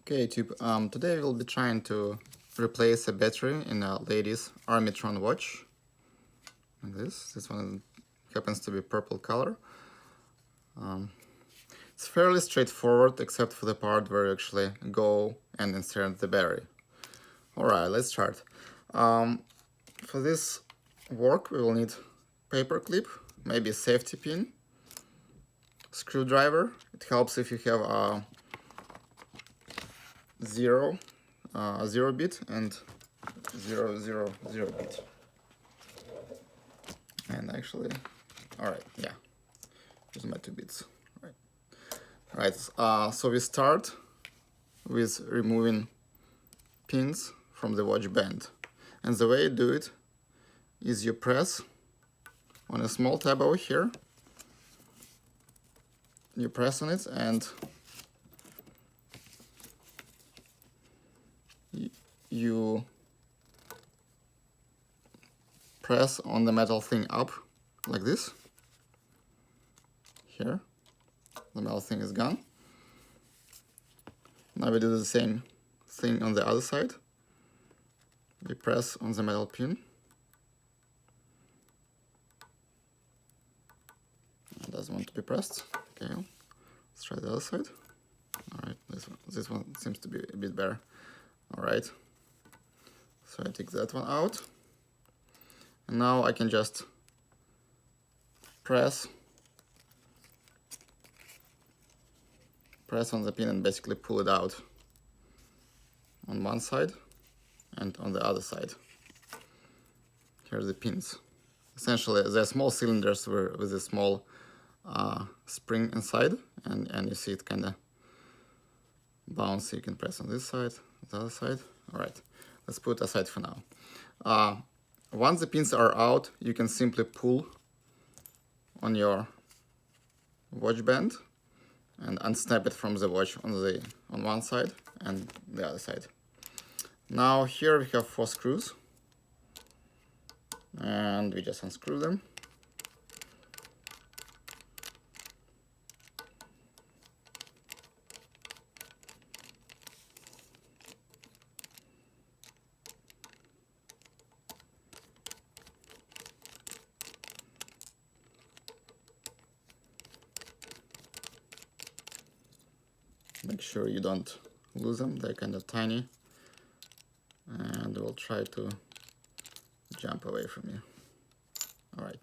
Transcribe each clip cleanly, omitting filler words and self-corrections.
Okay, YouTube. Today we'll be trying to replace a battery in a lady's Armitron watch. Like this. This one happens to be purple color. It's fairly straightforward, except for the part where you actually go and insert the battery. Alright, let's start. For this work, we will need paper clip, maybe a safety pin, screwdriver. It helps if you have a zero bit and 000 bit. And actually, alright, yeah, here's my 2 bits. Right, so we start with removing pins from the watch band. And the way you do it is you press on a small tab over here. You press on it and you press on the metal thing up like this. Here, the metal thing is gone. Now we do the same thing on the other side. We press on the metal pin. It doesn't want to be pressed. Okay, let's try the other side. All right, this one seems to be a bit better. All right, so I take that one out. And now I can just press on the pin and basically pull it out on one side and on the other side. Here are the pins. Essentially, they're small cylinders with a small spring inside, and you see it kind of bounce. You can press on this side, the other side. All right, let's put it aside for now. Once the pins are out, you can simply pull on your watch band and unsnap it from the watch on one side and the other side. Now here we have 4 screws, and we just unscrew them. Make sure you don't lose them, they're kind of tiny, and we'll try to jump away from you. All right.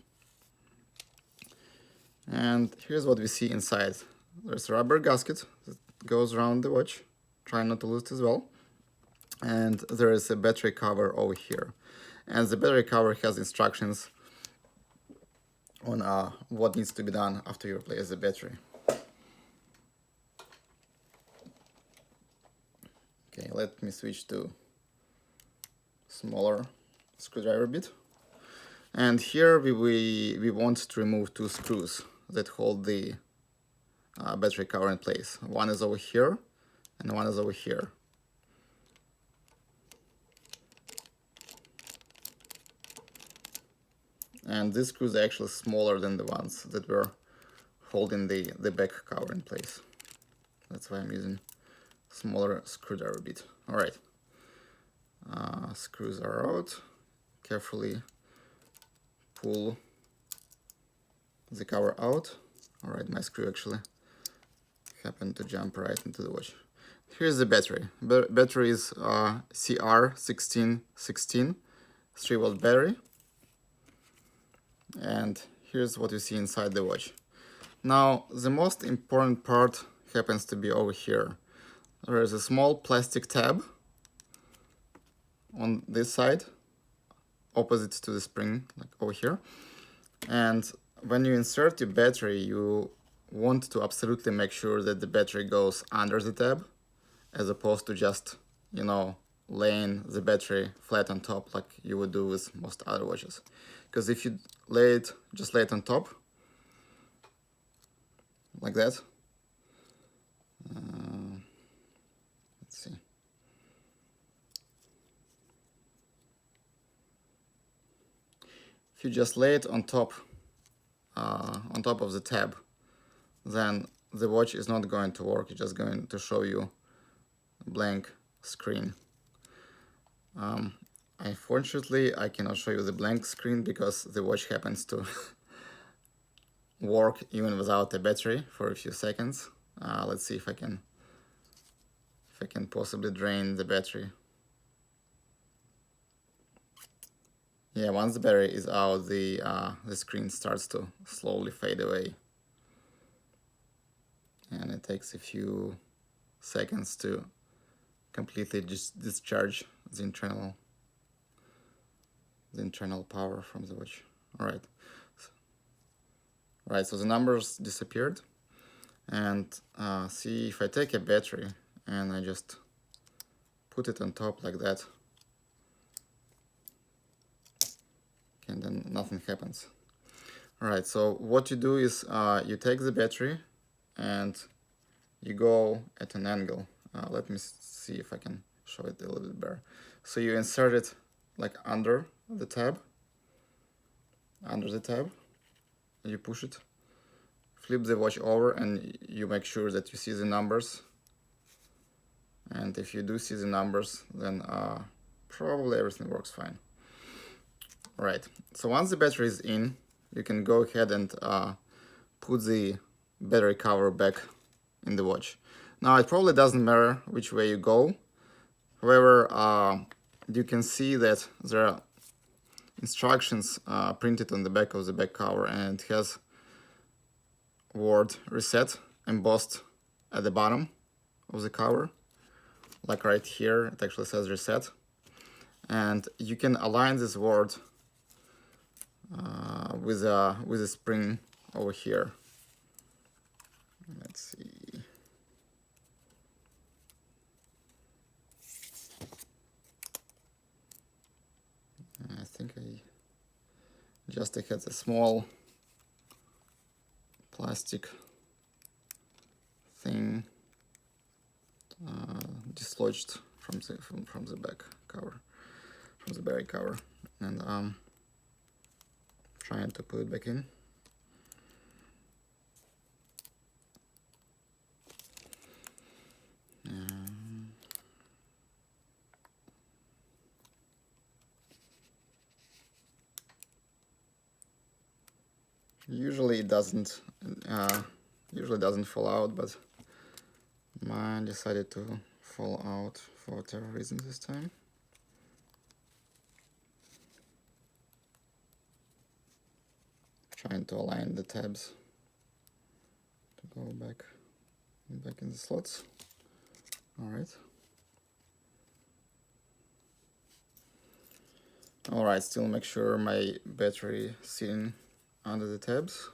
And here's what we see inside. There's a rubber gasket that goes around the watch. Try not to lose it as well. And there is a battery cover over here. And the battery cover has instructions on what needs to be done after you replace the battery. Okay, let me switch to smaller screwdriver bit. And here we want to remove 2 screws that hold the battery cover in place. One is over here and one is over here. And these screws are actually smaller than the ones that were holding the back cover in place. That's why I'm using smaller screwdriver bit. All right, screws are out. Carefully pull the cover out. All right, my screw actually happened to jump right into the watch. Here's the battery. Battery is CR1616 3-volt battery. And here's what you see inside the watch. Now, the most important part happens to be over here. There is a small plastic tab on this side, opposite to the spring, like over here. And when you insert your battery, you want to absolutely make sure that the battery goes under the tab, as opposed to just, laying the battery flat on top like you would do with most other watches. Because if you just lay it on top, like that, let's see. If you just lay it on top of the tab, then the watch is not going to work. It's just going to show you blank screen. Unfortunately, I cannot show you the blank screen because the watch happens to work even without a battery for a few seconds. Let's see if I can possibly drain the battery. Yeah, once the battery is out, the screen starts to slowly fade away, and it takes a few seconds to completely just discharge the internal power from the watch. All right. Right, so the numbers disappeared, and see if I take a battery and I just put it on top like that, and then nothing happens. All right, so what you do is you take the battery and you go at an angle. Let me see if I can show it a little bit better. So you insert it like under the tab, you push it, flip the watch over, and you make sure that you see the numbers. And if you do see the numbers, then probably everything works fine. Right, so once the battery is in, you can go ahead and put the battery cover back in the watch. Now, it probably doesn't matter which way you go. However, you can see that there are instructions printed on the back of the back cover, and it has word reset embossed at the bottom of the cover. Like right here, it actually says reset. And you can align this word with a spring over here. Let's see. I think I just had a small plastic thing dislodged from the back cover, from the battery cover, and trying to put it back in. Usually it doesn't fall out, but mine decided to fall out for whatever reason this time. Trying to align the tabs to go back in the slots. All right. All right, still make sure my battery is sitting under the tabs.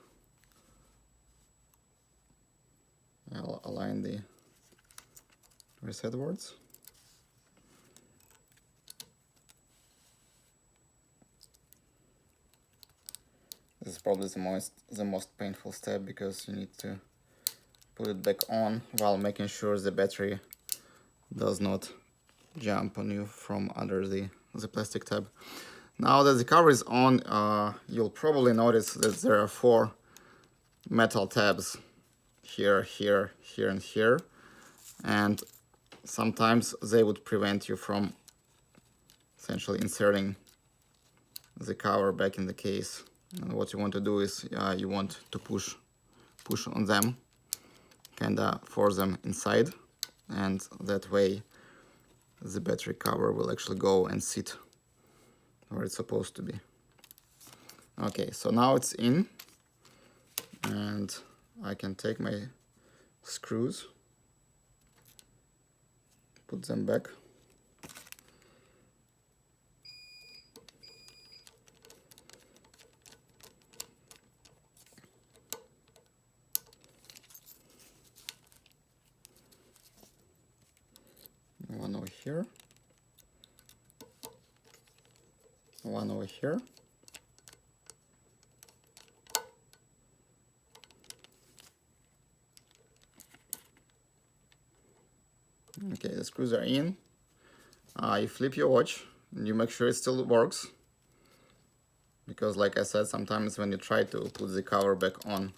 I'll align the reset words. This is probably the most painful step, because you need to put it back on while making sure the battery does not jump on you from under the plastic tab. Now that the cover is on, you'll probably notice that there are 4 metal tabs here, here, here, and here, and sometimes they would prevent you from essentially inserting the cover back in the case. And what you want to do is you want to push on them, kind of force them inside, and that way the battery cover will actually go and sit where it's supposed to be. Okay, so now it's in, and I can take my screws, put them back. One over here, one over here. Okay, the screws are in. You flip your watch and you make sure it still works, because like I said, sometimes when you try to put the cover back on,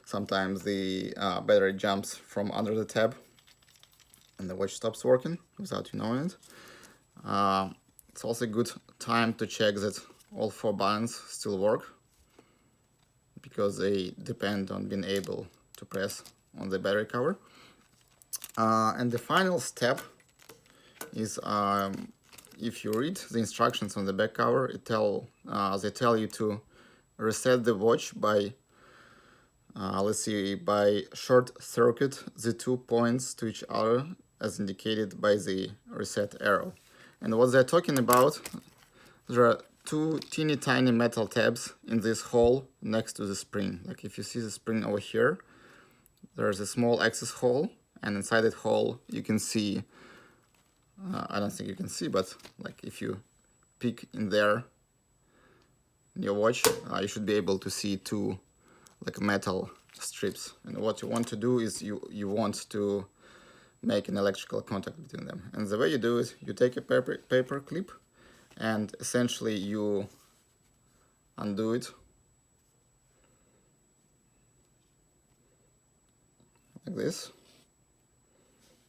sometimes the battery jumps from under the tab, and the watch stops working without you knowing it. It's also a good time to check that all 4 buttons still work, because they depend on being able to press on the battery cover. And the final step is, if you read the instructions on the back cover, they tell you to reset the watch by, let's see, by short circuit the 2 points to each other as indicated by the reset arrow. And what they're talking about, there are 2 teeny tiny metal tabs in this hole next to the spring. Like if you see the spring over here, there's a small access hole, and inside that hole you can see, I don't think you can see, but like if you peek in there in your watch, you should be able to see 2 like metal strips. And what you want to do is you want to make an electrical contact between them. And the way you do it, you take a paper clip and essentially you undo it like this.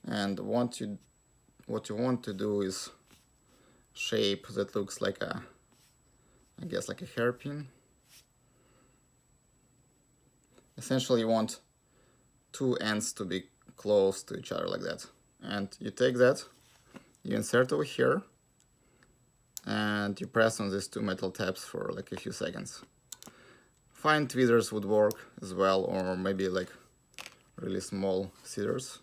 And what you want to do is shape that looks like a, I guess like a hairpin. Essentially you want 2 ends to be close to each other like that. And you take that, you insert over here, and you press on these 2 metal tabs for like a few seconds. Fine tweezers would work as well, or maybe like really small scissors.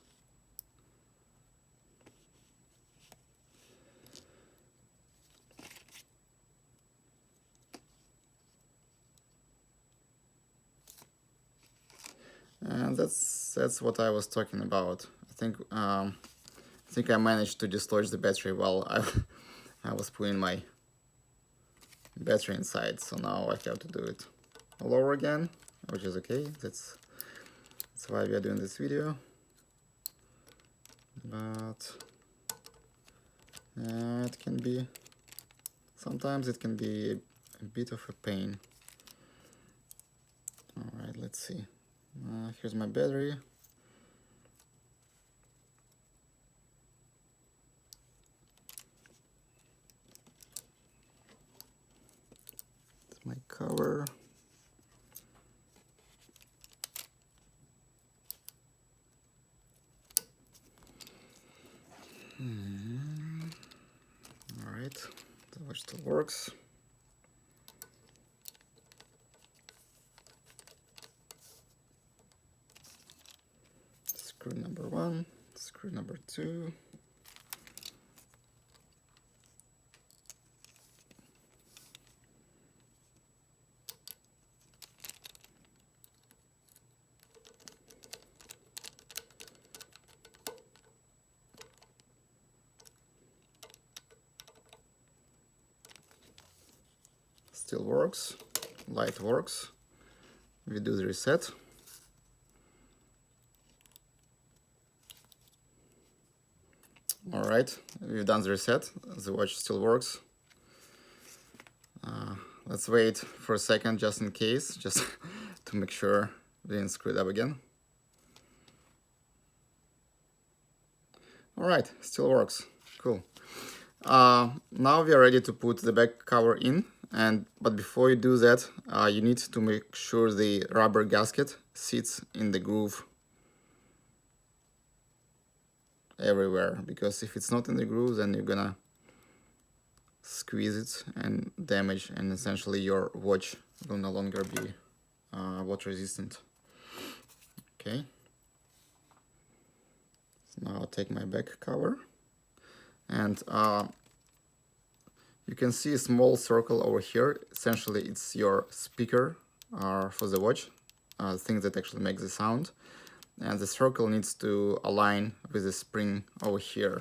And that's what I was talking about. I think I managed to dislodge the battery while I was putting my battery inside. So now I have to do it all over again, which is okay. That's why we are doing this video. But it can be, sometimes it can be a bit of a pain. All right, let's see. Here's my battery. It's my cover. All right, the watch still works. Screw number 1, screw number 2. Still works, light works. We do the reset. All right, we've done the reset. The watch still works. Let's wait for a second just in case, just to make sure we didn't screw it up again. All right, still works. Cool. Now we are ready to put the back cover in, but before you do that, you need to make sure the rubber gasket sits in the groove everywhere, because if it's not in the groove, then you're gonna squeeze it and damage, and essentially your watch will no longer be water resistant. Okay, so now I'll take my back cover, and you can see a small circle over here. Essentially it's your speaker for the watch, thing that actually makes the sound, and the circle needs to align with the spring over here.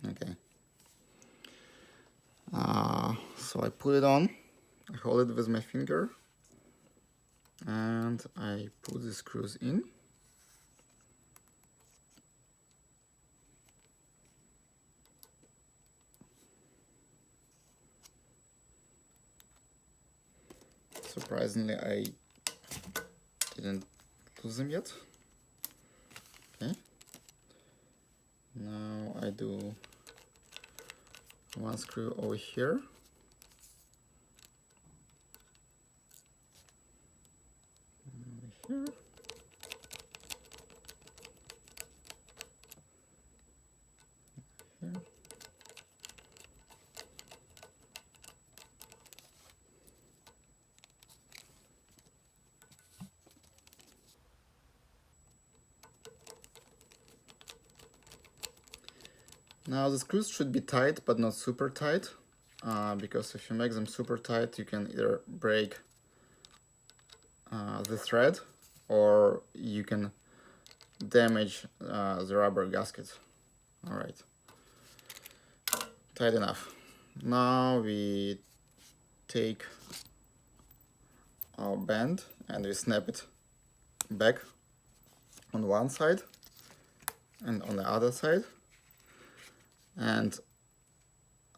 Okay. So I put it on, I hold it with my finger, and I put the screws in. Surprisingly, I didn't lose them yet. Okay. Now I do one screw over here. Over here. Here. Now the screws should be tight, but not super tight, because if you make them super tight, you can either break the thread or you can damage the rubber gasket. All right, tight enough. Now we take our band and we snap it back on one side and on the other side. And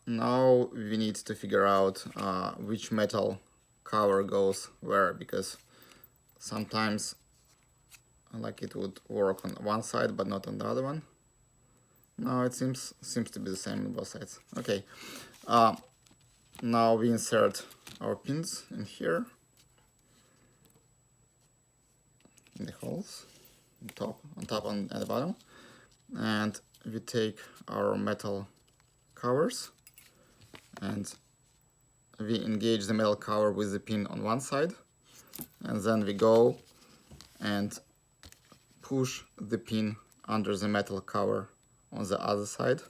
now we need to figure out which metal cover goes where, because sometimes like it would work on one side but not on the other one. No, it seems to be the same on both sides. Okay, now we insert our pins in here, in the holes, on top and at the bottom, and we take our metal covers and we engage the metal cover with the pin on one side, and then we go and push the pin under the metal cover on the other side.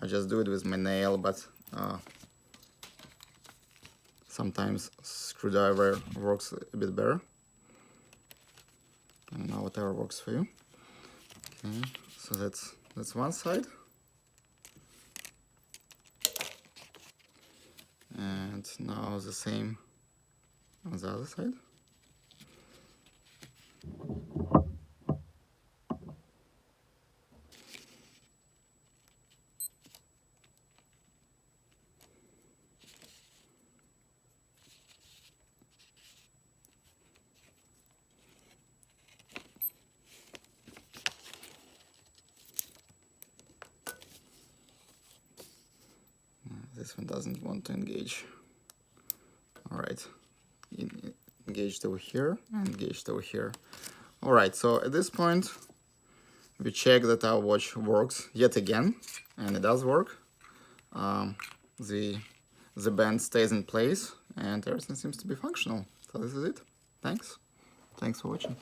I just do it with my nail, but sometimes screwdriver works a bit better. I don't know, whatever works for you. Okay, so that's one side. And now the same on the other side. This one doesn't want to engage. All right, engaged over here and engaged over here. All right, so at this point, we check that our watch works yet again, and it does work. The band stays in place, and everything seems to be functional. So this is it. Thanks for watching.